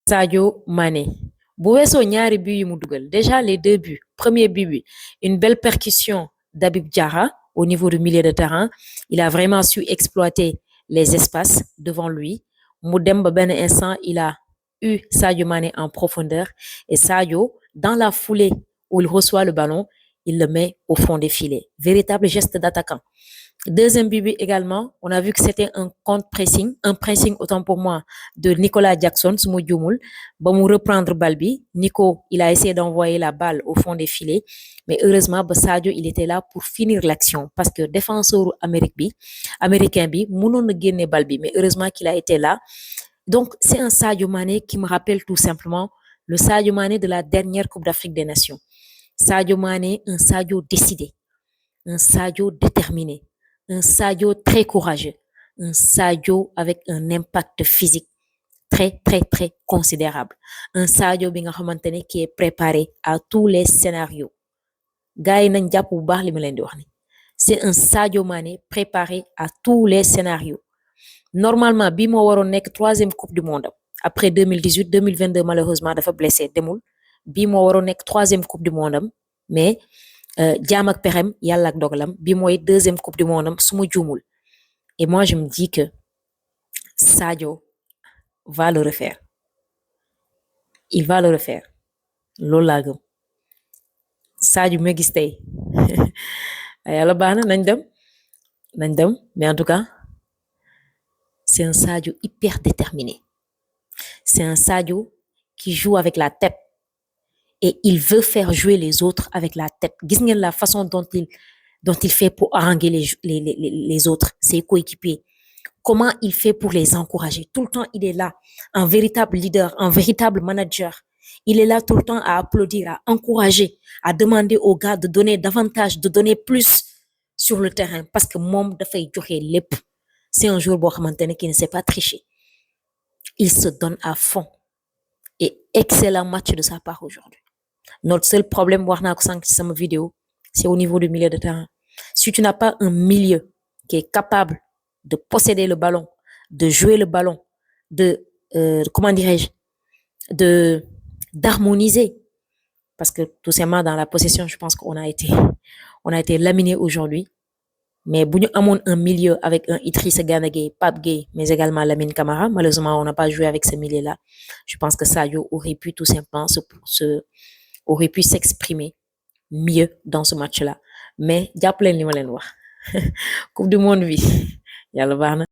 Sadio Mané bu weesoo ñaari buts yu mu dugal déjà les deux buts premier but bi une belle percussion d'Habib Diarra au niveau du milieu de terrain il a vraiment su exploiter les espaces devant lui mu dem ba benn instant il a eu Sadio Mané en profondeur et Sadio dans la foulée où il reçoit le ballon il le met au fond des filets véritable geste d'attaquant. Deuxième but également, on a vu que c'était un contre-pressing, un pressing autant pour moi de Nicolas Jackson, su ma juumul, ba mu reprendre balle bi. Nico, il a essayé d'envoyer la balle au fond des filets, mais heureusement, ba Sadio, il était là pour finir l'action parce que défenseur américain bi, mënoon na génne balle bi, mais heureusement qu'il a été là. Donc, c'est un Sadio Mané qui me rappelle tout simplement le Sadio Mané de la dernière Coupe d'Afrique des Nations. Sadio Mané, un Sadio décidé, un Sadio déterminé, un Sadio très courageux, un Sadio avec un impact physique très, très, très considérable. Un Sadio bi nga xamantene qui est préparé à tous les scénarios. Gars yi nañ jàpp bu baax li ma leen di wax ni. C'est un Sadio Mané préparé à tous les scénarios. Normalement, bi moo waroon nekk troisième coupe du monde après 2018 2022 malheureusement dafa blessé demul bi moo waroon nekk troisième coupe du monde mais jaam ak pexem yàlla ak dogalam bi mooy deuxième coupe du monde su ma juumul et moi je me dis que Sadio va le refaire il va le refaire loolu laa gëm Sadio ma gis tey yàlla baax na nañ dem mais en tout cas c'est un Sadio hyper déterminé c'est un Sadio qui joue avec la tête et il veut faire jouer les autres avec la tête gis ngeen la façon dont il fait pour haranguer les autres ses coéquipiers comment il fait pour les encourager tout le temps il est là un véritable leader un véritable manager il est là tout le temps à applaudir à encourager à demander aux gars de donner davantage de donner plus sur le terrain parce que moom dafay joxe lépp c'est un joueur boo xamante ne qui ne sait pas tricher il se donne à fond et excellent match de sa part aujourd'hui. Notre seul problème, wax naa ko sànq ci sama vidéo, c'est au niveau du milieu de terrain. Si tu n'as pas un milieu qui est capable de posséder le ballon, de jouer le ballon, comment dirais-je, d'harmoniser, parce que tout simplement dans la possession, je pense qu'on a été laminé aujourd'hui. Mais bu ñu amoon un milieu avec un Idrissa Gana Gueye, Pape Gueye, mais également Lamine Camara, malheureusement on n'a pas joué avec ce milieu-là. Je pense que Sadio aurait pu tout simplement aurait pu s'exprimer mieux dans ce match-là mais jàpp leen li ma leen wax coupe du monde bi yàlla baax na